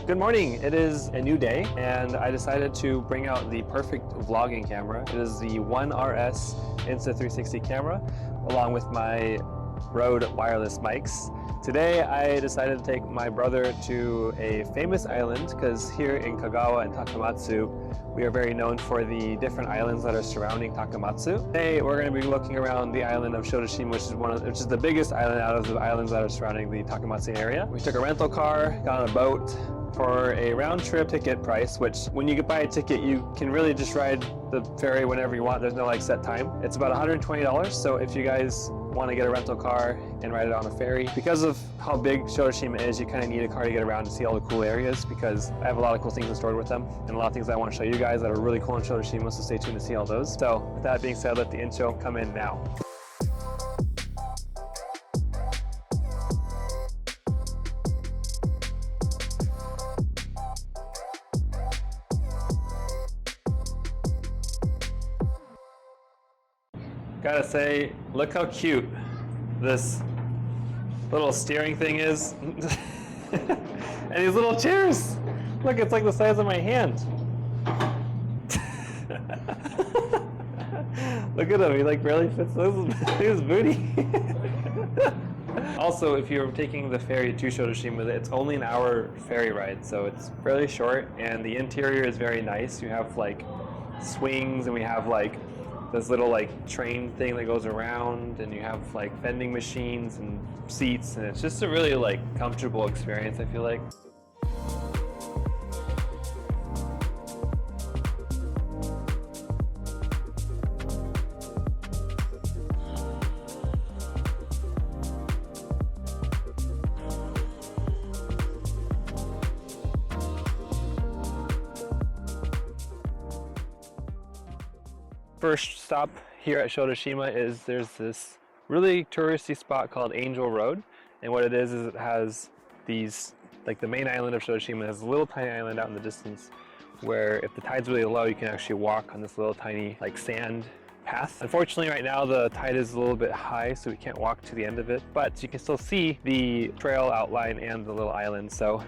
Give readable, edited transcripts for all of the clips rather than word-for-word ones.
Good morning. It is a new day and I decided to bring out the perfect vlogging camera. It is the One RS Insta360 camera along with my Rode wireless mics. Today I decided to take my brother to a famous island because here in Kagawa and Takamatsu we are very known for the different islands that are surrounding Takamatsu. Today we're going to be looking around the island of Shodoshima, which is the biggest island out of the islands that are surrounding the Takamatsu area. We took a rental car, got on a boat for a round-trip ticket price, which when you buy a ticket you can really just ride the ferry whenever you want. There's no like set time. It's about $120, so if you guys want to get a rental car and ride it on a ferry, because of how big Shodoshima is, you kind of need a car to get around to see all the cool areas, because I have a lot of cool things in store with them and a lot of things I want to show you guys that are really cool in Shodoshima, so stay tuned to see all those. So with that being said, let the intro come in now. Gotta say, look how cute this little steering thing is. And these little chairs. Look, it's like the size of my hand. Look at him, he like barely fits his booty. Also, if you're taking the ferry to Shodoshima, it's only an hour ferry ride, so it's fairly short, and the interior is very nice. You have like swings, and we have like this little like train thing that goes around, and you have like vending machines and seats, and it's just a really like comfortable experience, I feel like. First stop here at Shodoshima is there's this really touristy spot called Angel Road, and what it is it has these, like the main island of Shodoshima has a little tiny island out in the distance where if the tide's really low you can actually walk on this little tiny like sand path. Unfortunately right now the tide is a little bit high, so we can't walk to the end of it, but you can still see the trail outline and the little island. So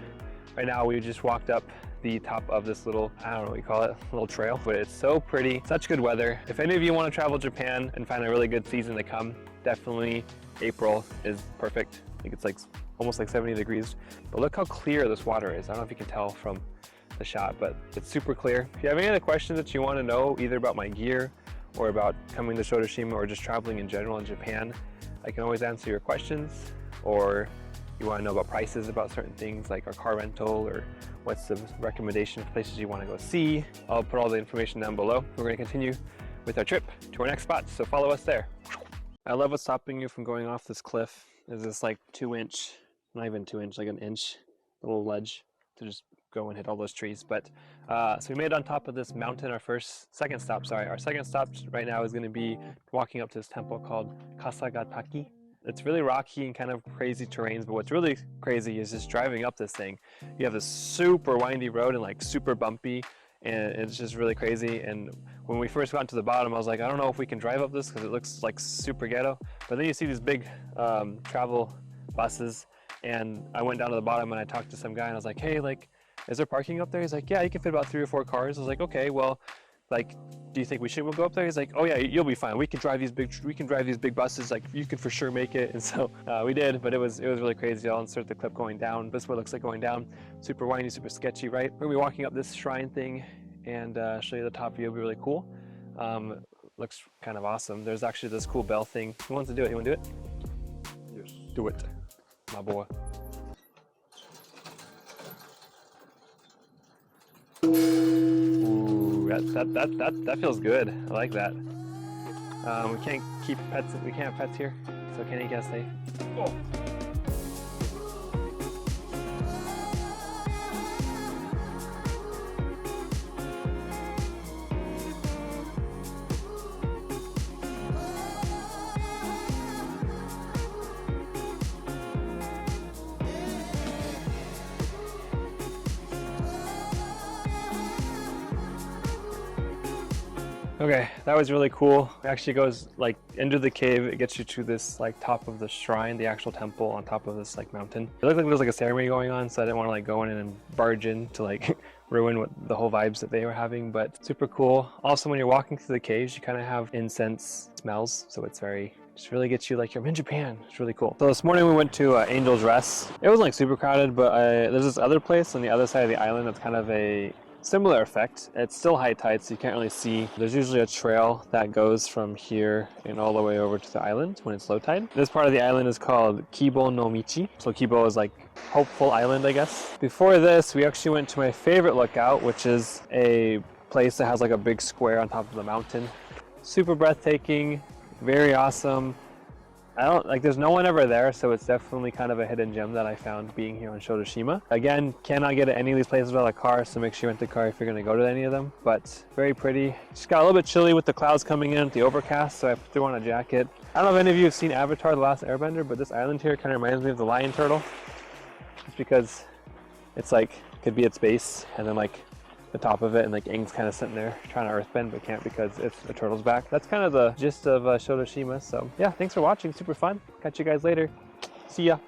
right now we just walked up the top of this little, I don't know what you call it, little trail, but it's so pretty, such good weather. If any of you want to travel Japan and find a really good season to come, definitely April is perfect. I think it's like almost like 70 degrees, but look how clear this water is. I don't know if you can tell from the shot, but it's super clear. If you have any other questions that you want to know, either about my gear or about coming to Shodoshima or just traveling in general in Japan, I can always answer your questions. Or you want to know about prices about certain things like our car rental, or what's the recommendation for places you want to go see, I'll put all the information down below. We're going to continue with our trip to our next spot, so follow us there. I love what's stopping you from going off this cliff is this like 2-inch, not even 2-inch, like an inch little ledge to just go and hit all those trees. But so we made it on top of this mountain. Our second stop right now is going to be walking up to this temple called Kasagataki. It's really rocky and kind of crazy terrains, but what's really crazy is just driving up this thing. You have this super windy road and like super bumpy, and it's just really crazy. And when we first got to the bottom, I was like, I don't know if we can drive up this because it looks like super ghetto. But then you see these big travel buses, and I went down to the bottom and I talked to some guy and I was like, hey, like, is there parking up there? He's like, yeah, you can fit about 3 or 4 cars. I was like, okay, well, like, do you think we should go up there? He's like, oh yeah, you'll be fine. We can drive these big buses. Like, you can for sure make it. And so we did, but it was really crazy. I'll insert the clip going down. This is what it looks like going down. Super windy, super sketchy, right? We're gonna be walking up this shrine thing and show you the top view. It'll be really cool. Looks kind of awesome. There's actually this cool bell thing. Who wants to do it? You want to do it? Yes. Do it, my boy. That feels good. I like that. We can't keep pets. We can't have pets here. So Kenny can't stay. Oh. Okay, that was really cool. It actually goes like into the cave. It gets you to this like top of the shrine, the actual temple on top of this like mountain. It looked like there was like a ceremony going on, so I didn't want to like go in and barge in to like ruin what the whole vibes that they were having, but super cool. Also, when you're walking through the caves, you kind of have incense smells, so it's very, just really gets you like you're in Japan. It's really cool. So this morning we went to Angel's Rest. It wasn't like super crowded, but there's this other place on the other side of the island that's kind of a similar effect. It's still high tide, so you can't really see. There's usually a trail that goes from here and all the way over to the island when it's low tide. This part of the island is called Kibo no Michi. So Kibo is like hopeful island, I guess. Before this, we actually went to my favorite lookout, which is a place that has like a big square on top of the mountain. Super breathtaking, very awesome. There's no one ever there, so it's definitely kind of a hidden gem that I found being here on Shodoshima. Again, cannot get to any of these places without a car, so make sure you rent a car if you're going to go to any of them. But very pretty. Just got a little bit chilly with the clouds coming in, the overcast, so I threw on a jacket. I don't know if any of you have seen Avatar: The Last Airbender, but this island here kind of reminds me of the lion turtle. Just because it's like, could be its base, and then like the top of it, and like Aang's kind of sitting there trying to earthbend but can't because it's a turtle's back. That's kind of the gist of Shodoshima. So yeah, thanks for watching. Super fun. Catch you guys later. See ya.